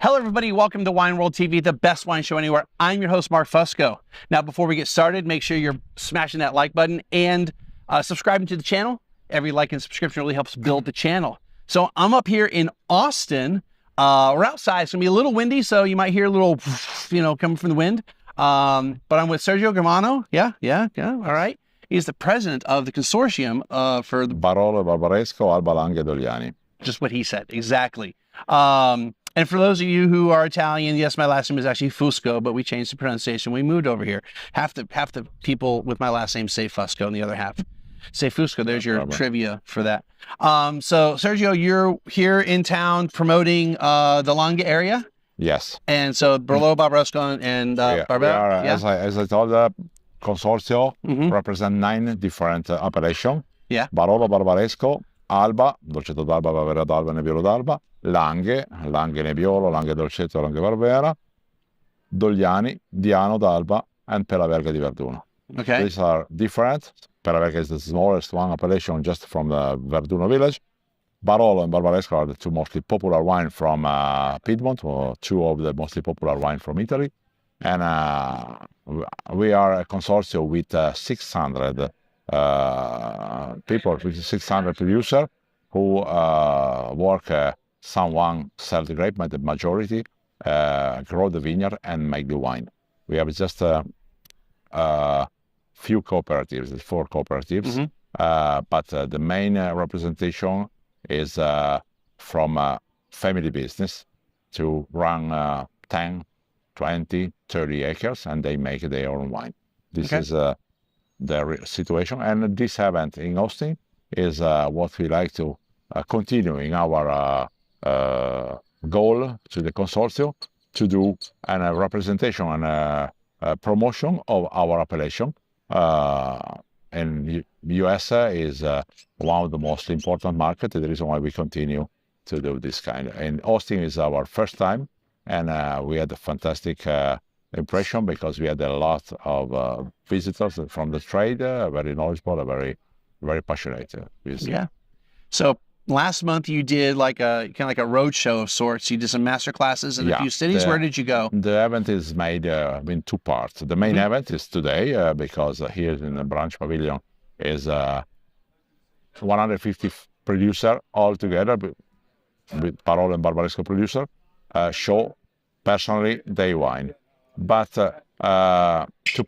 Hello everybody, welcome to Wine World TV, the best wine show anywhere. I'm your host, Mark Fusco. Now before we get started, make sure you're smashing that like button and subscribing to the channel. Every like and subscription really helps build the channel. So I'm up here in Austin. We're outside, it's gonna be a little windy, so you might hear a little, coming from the wind. But I'm with Sergio Germano. Yeah, all right. He's the president of the consortium for the Barolo Barbaresco Alba, Langhe, Dogliani. Just what he said, exactly. And for those of you who are Italian, yes, my last name is actually Fusco, but we changed the pronunciation. We moved over here. Half the people with my last name say Fusco, and the other half say Fusco. There's your trivia for that. So Sergio, you're here in town promoting the Langhe area. Yes. And so Barolo Barbaresco and Barbaresco. As I told, Consorzio represent 9 different appellations. Yeah. Barolo Barbaresco Alba, Dolcetto d'Alba, Barbera d'Alba, Nebbiolo d'Alba, Langhe, Langhe Nebbiolo, Langhe Dolcetto, Langhe Barbera, Dogliani, Diano d'Alba, and Pelaverga di Verduno. Okay. These are different. Pelaverga is the smallest one appellation just from the Verduno village. Barolo and Barbaresco are the 2 mostly popular wines from Piedmont, or 2 of the mostly popular wines from Italy. And we are a consortium with 600 people, with 600 producers who work. Someone sell the grape, but the majority grow the vineyard and make the wine. We have just a few cooperatives, 4 cooperatives, but the main representation is from family business to run 10, 20, 30 acres, and they make their own wine. This is the situation, and this event in Austin is what we like to continue in our goal to the consortium to do a representation and a promotion of our appellation. And US is one of the most important markets. The reason why we continue to do this kind. And Austin is our first time, and we had a fantastic impression because we had a lot of visitors from the trade, very knowledgeable, very, very passionate. Yeah. So last month you did like a kind of like a road show of sorts. You did some master classes in a few cities. Where did you go? The event is made in 2 parts. The main event is today because here in the branch pavilion is 150 producer all together with Barolo and Barbaresco producer show personally their wine. But to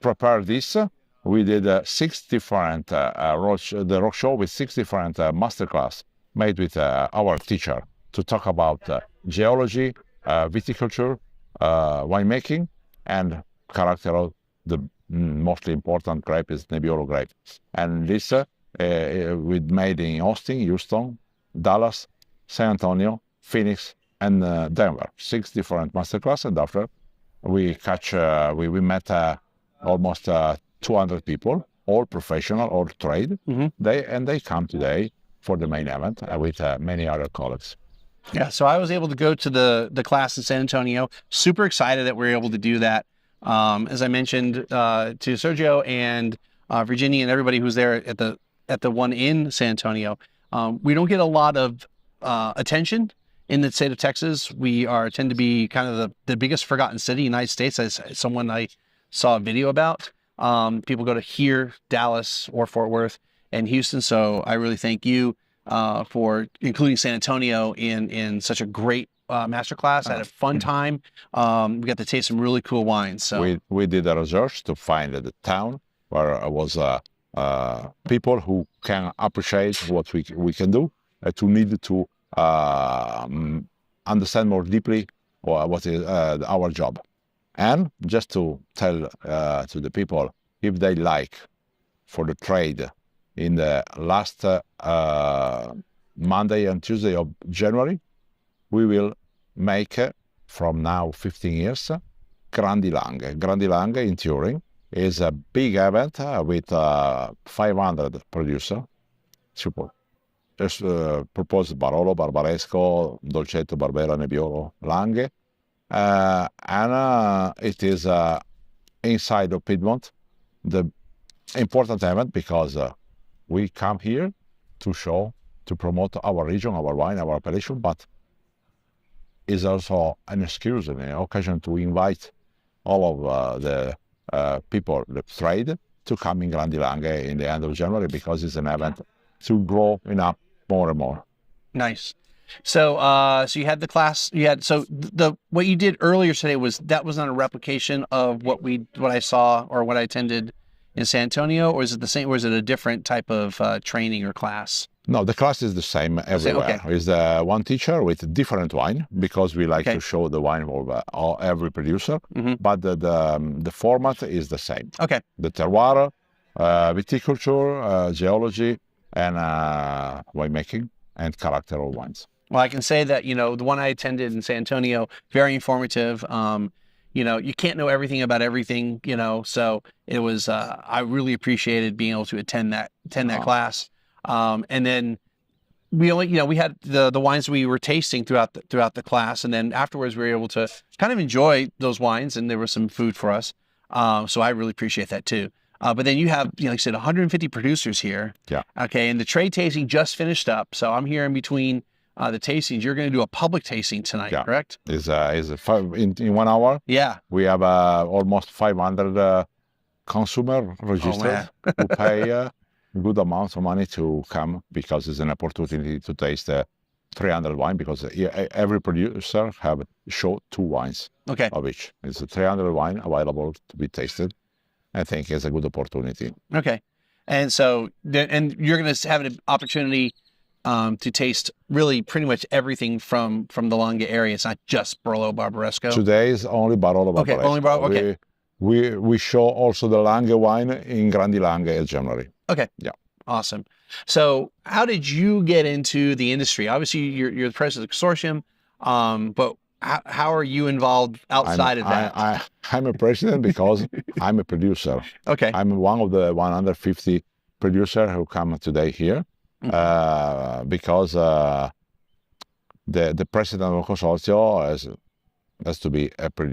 prepare this, we did 6 different the road show with 6 different masterclass made with our teacher to talk about geology, viticulture, winemaking, and character of the mostly important grape is Nebbiolo grape. And this we made in Austin, Houston, Dallas, San Antonio, Phoenix, and Denver. 6 different masterclass, and after we we met almost 200 people, all professional, all trade. They come today for the main event with many other colleagues. Yeah, so I was able to go to the class in San Antonio. Super excited that we were able to do that. As I mentioned to Sergio and Virginia and everybody who's there at the one in San Antonio, we don't get a lot of attention in the state of Texas. We tend to be kind of the biggest forgotten city in the United States, as someone I saw a video about. People go to here, Dallas, or Fort Worth, and Houston. So I really thank you for including San Antonio in such a great masterclass. I had a fun time. We got to taste some really cool wines. So we did a research to find the town where was people who can appreciate what we can do, to need to understand more deeply what is our job. And just to tell to the people, if they like for the trade, in the last Monday and Tuesday of January, we will make, from now 15 years, Grandi Langhe in Turin, is a big event with 500 producers. Support. Just proposed Barolo, Barbaresco, Dolcetto, Barbera, Nebbiolo, Langhe. And it is inside of Piedmont, the important event, because we come here to show, to promote our region, our wine, our appellation, but is also an excuse, an occasion to invite all of the people, the trade, to come in Grandi Langhe in the end of January, because it's an event to grow up more and more. Nice. So, so you had the class. You had what you did earlier today was not a replication of what I saw or what I attended in San Antonio, or is it the same? Or is it a different type of training or class? No, the class is the same everywhere. Okay. It's one teacher with different wine, because we like to show the wine of every producer. But the format is the same. Okay. The terroir, viticulture, geology, and winemaking and character of wines. Well, I can say that, the one I attended in San Antonio, very informative. You can't know everything about everything, so it was, I really appreciated being able to attend that class. And then we had the wines we were tasting throughout the class. And then afterwards we were able to kind of enjoy those wines, and there was some food for us. So I really appreciate that too. But then you have, like I said, 150 producers here. Yeah. Okay. And the trade tasting just finished up. So I'm here in between the tastings. You're going to do a public tasting tonight, correct? Is in 1 hour. Yeah. We have almost 500 consumer registered who pay good amounts of money to come, because it's an opportunity to taste 300 wine, because every producer have show 2 wines of each. It's 300 wine available to be tasted. I think it's a good opportunity. Okay. And so, and you're going to have an opportunity to taste really pretty much everything from the Langhe area. It's not just Barolo Barbaresco. Today is only Barolo Barbaresco. Okay, only Barolo. Okay. We show also the Langhe wine in Grandi Langhe in January. Okay. Yeah. Awesome. So, how did you get into the industry? Obviously, you're the president of the consortium, but how are you involved outside of that? I'm a president because I'm a producer. Okay. I'm one of the 150 producers who come today here, because the president of the consortium has to be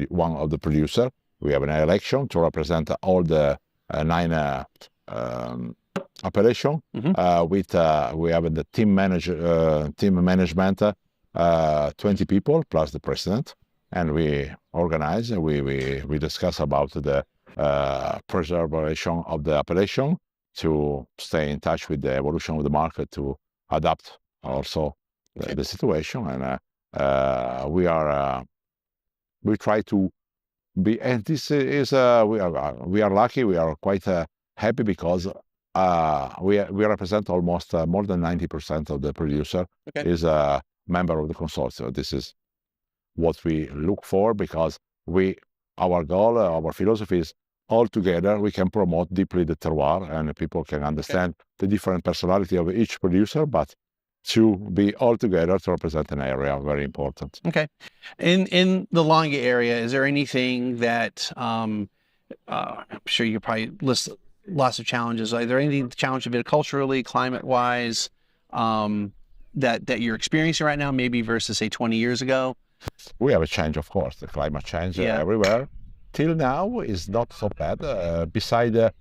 one of the producers. We have an election to represent all the 9 appellation. We have the team management. 20 people plus the president, and we organize, we discuss about the preservation of the appellation, to stay in touch with the evolution of the market, to adapt also the situation. And we try to be, and this is we are lucky, we are quite happy, because we represent almost more than 90% of the producer is a member of the consortium. This is what we look for, because our goal, our philosophy is all together we can promote deeply the terroir, and people can understand the different personality of each producer, but to be all together to represent an area, very important. Okay. In the Langhe area, is there anything that I'm sure you probably list lots of challenges? Are there anything challenging culturally, climate-wise, that you're experiencing right now, maybe versus say 20 years ago? We have a change, of course, the climate change everywhere. Till now is not so bad. Beside the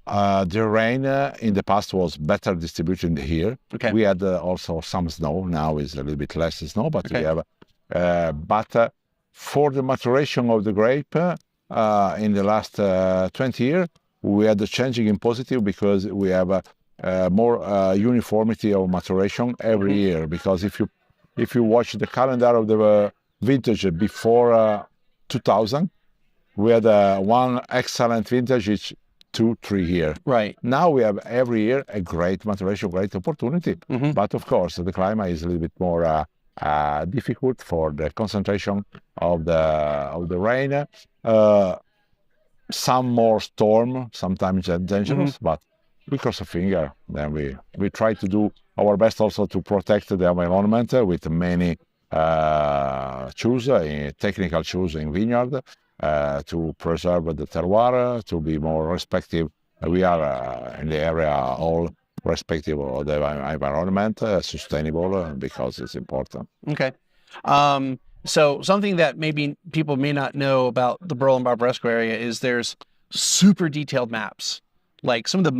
rain in the past was better distributed here. We had also some snow. Now is a little bit less snow, but we have. But for the maturation of the grape in the last 20 years, we had the changing in positive, because we have more uniformity of maturation every year. Because if you watch the calendar of the vintage before 2000, we had one excellent vintage each 2-3 years. Right. Now we have every year a great maturation, great opportunity. But of course, the climate is a little bit more difficult for the concentration of the rain. Some more storm, sometimes dangerous, but we cross a finger. Then we try to do our best also to protect the environment with many technical choose in vineyard, to preserve the terroir, to be more respective. We are in the area all respective of the environment, sustainable, because it's important. Okay. So something that maybe people may not know about the Barolo and Barbaresco area is there's super detailed maps, like some of the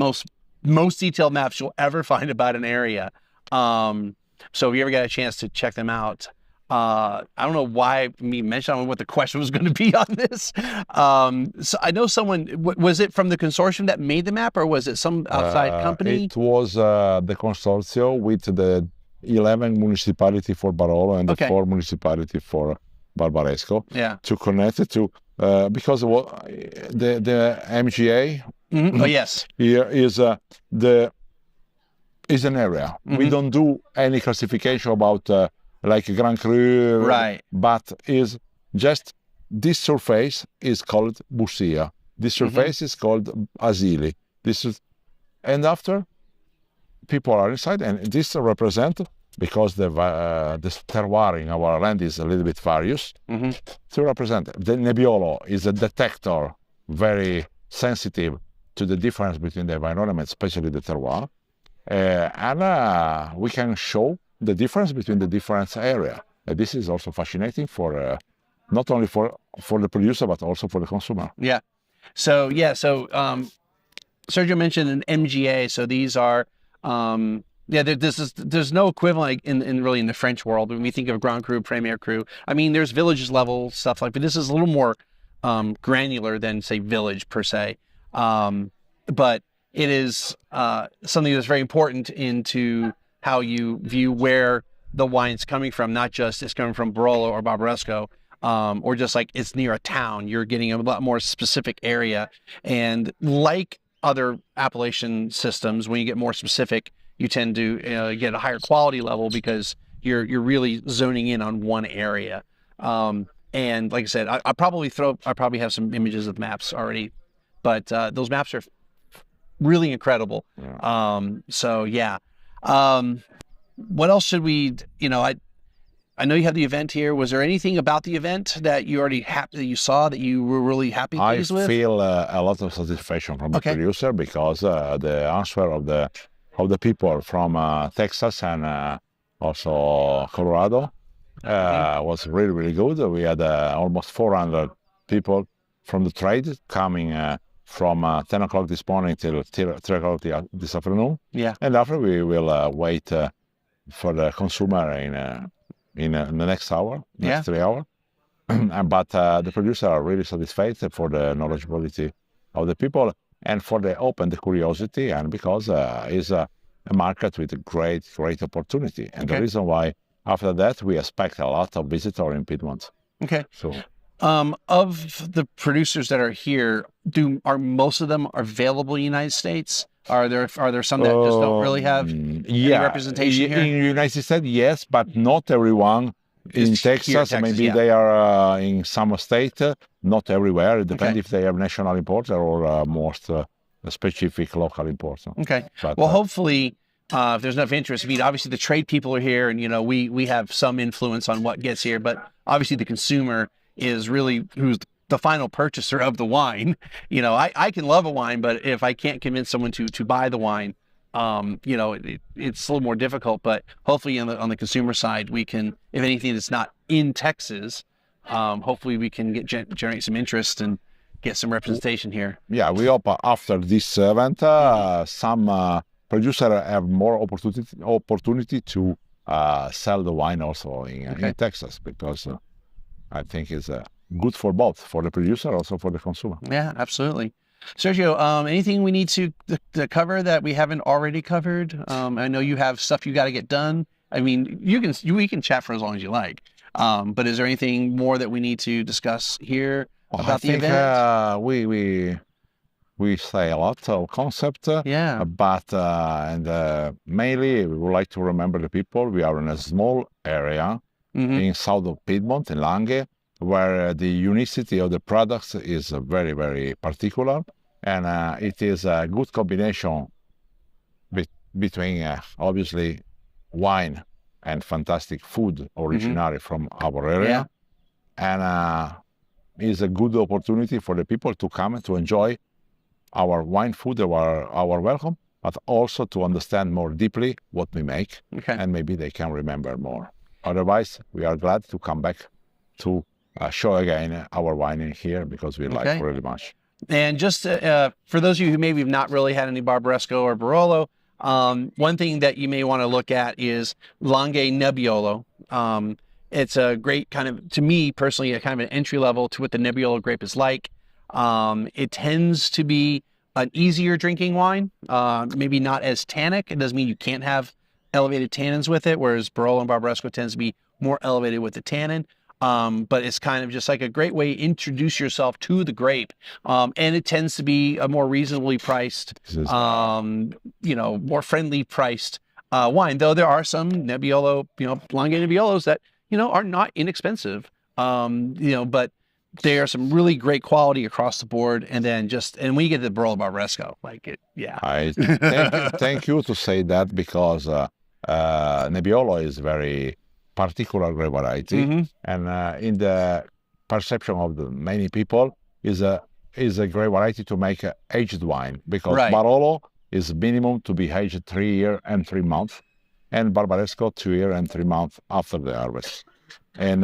most detailed maps you'll ever find about an area. So if you ever get a chance to check them out, I don't know why me mentioned, I don't know what the question was going to be on this. So I know someone, was it from the consortium that made the map, or was it some outside company? It was the Consorzio with the 11 municipality for Barolo and the 4 municipality for Barbaresco. Yeah. To connect it to, because the MGA Oh, yes. here is is an area. We don't do any classification about like Grand Cru, right? But is just this surface is called Busia. This surface is called Asili. This is, and after people are inside, and this represent, because the terroir in our land is a little bit various, to represent. The Nebbiolo is a detector, very sensitive to the difference between the environment, especially the terroir, and we can show the difference between the different area. This is also fascinating for not only for the producer but also for the consumer. Yeah. So Sergio mentioned an MGA. So these are there's no equivalent in really in the French world when we think of Grand Cru, Premier Cru. I mean, there's villages level stuff like, but this is a little more granular than say village per se. But it is something that's very important into how you view where the wine's coming from, not just it's coming from Barolo or Barbaresco, or just like it's near a town. You're getting a lot more specific area. And like other appellation systems, when you get more specific, you tend to get a higher quality level because you're really zoning in on one area. And like I said, I probably have some images of maps already, but those maps are really incredible. Yeah. So yeah. What else should we, I know you have the event here. Was there anything about the event that you already that you saw that you were really happy with? I feel a lot of satisfaction from the producer, because the answer of the people from Texas and also Colorado was really, really good. We had almost 400 people from the trade coming from 10 o'clock this morning till 3 o'clock this afternoon. Yeah. And after we will wait for the consumer in the next hour, next 3 hours. But the producer are really satisfied for the knowledgeability of the people and for the curiosity, and because it's a market with a great opportunity. And the reason why after that we expect a lot of visitors in Piedmont. Okay. So. Of the producers that are here, are most of them available in the United States? Are there some that just don't really have any representation here? In the United States, yes, but not everyone. In Texas, maybe they are in some state, not everywhere. It depends if they have national importer or most specific local importer. Okay. But, well, hopefully, if there's enough interest, I mean, obviously the trade people are here, and we have some influence on what gets here, but obviously the consumer is really who's the final purchaser of the wine. I can love a wine, but if I can't convince someone to buy the wine, it's a little more difficult. But hopefully on the consumer side, we can, if anything that's not in Texas, hopefully we can generate some interest and get some representation here. Yeah, we hope after this event, some producers have more opportunity to sell the wine also in Texas, because I think it's good for both, for the producer, also for the consumer. Yeah, absolutely. Sergio, anything we need to cover that we haven't already covered? I know you have stuff you got to get done. I mean, we can chat for as long as you like. But is there anything more that we need to discuss here about the event? We say a lot of concept. Yeah. But and mainly we would like to remember the people. We are in a small area in south of Piedmont, in Langhe, where the unicity of the products is very, very particular, and it is a good combination between obviously wine and fantastic food originally from our area, and is a good opportunity for the people to come and to enjoy our wine food, our welcome, but also to understand more deeply what we make, and maybe they can remember more. Otherwise, we are glad to come back to show again our wine in here because we like really much. And just for those of you who maybe have not really had any Barbaresco or Barolo, one thing that you may want to look at is Langhe Nebbiolo. It's a great kind of, to me personally, a kind of an entry level to what the Nebbiolo grape is like. It tends to be an easier drinking wine, maybe not as tannic. It doesn't mean you can't have elevated tannins with it, whereas Barolo and Barbaresco tends to be more elevated with the tannin. But it's kind of just like a great way to introduce yourself to the grape. And it tends to be a more reasonably priced, you know, more friendly priced wine, though there are some Nebbiolo, you know, Langhe Nebbiolos that, you know, are not inexpensive, you know, but there are some really great quality across the board. And then and when you get to the Barolo Barbaresco, like it, Thank you to say that, because Nebbiolo is very particular grape variety, and in the perception of many people is a great variety to make aged wine, because Barolo is minimum to be aged 3 years and 3 months, and Barbaresco 2 years and 3 months after the harvest. And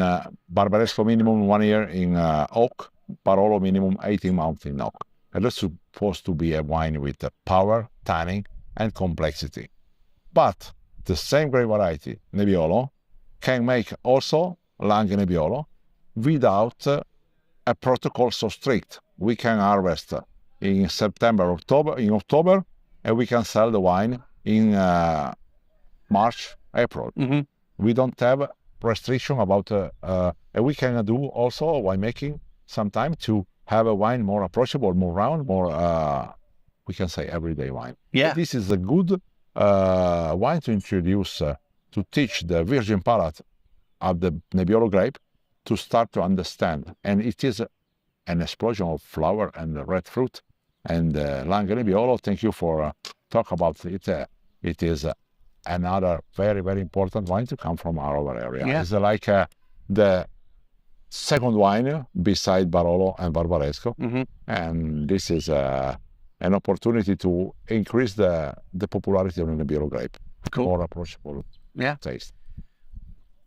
Barbaresco minimum 1 year in oak, Barolo minimum 18 months in oak. And that's supposed to be a wine with power, tanning, and complexity. But the same grape variety, Nebbiolo, can make also Langhe Nebbiolo without a protocol so strict. We can harvest in September, October, and we can sell the wine in March, April. We don't have restriction about, and we can do also winemaking sometime to have a wine more approachable, more round, more, we can say everyday wine. Yeah. This is a good wine to introduce, to teach the virgin palate of the Nebbiolo grape to start to understand. And it is an explosion of flower and red fruit. And Langhe Nebbiolo, thank you for talk about it. It is another very, very important wine to come from our area. Yeah. It's like the second wine beside Barolo and Barbaresco. And this is an opportunity to increase the popularity of the Nebbiolo grape. More approachable taste.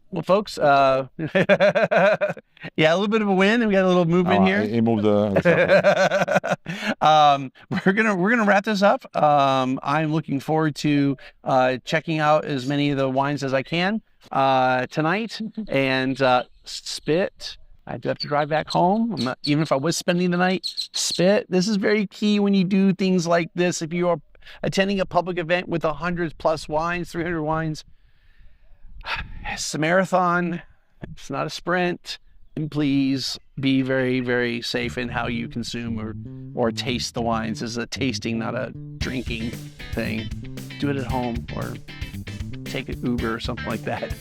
Well, folks, yeah, a little bit of a win, and we got a little movement here. He moved we're gonna wrap this up. I'm looking forward to checking out as many of the wines as I can tonight. And spit. I do have to drive back home. I'm not, even if I was spending the night, spit. This is very key when you do things like this. If you are attending a public event with 100+ wines, 300 wines, it's a marathon. It's not a sprint. And please be very, very safe in how you consume or taste the wines. This is a tasting, not a drinking thing. Do it at home or take an Uber or something like that.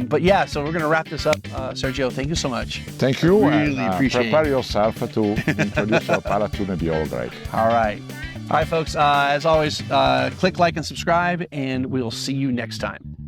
But yeah, so we're going to wrap this up. Sergio, thank you so much. Thank you. Really appreciate it. Prepare yourself to introduce your palate to Nebbiolo grape. All right. All right, folks. As always, click like and subscribe, and we'll see you next time.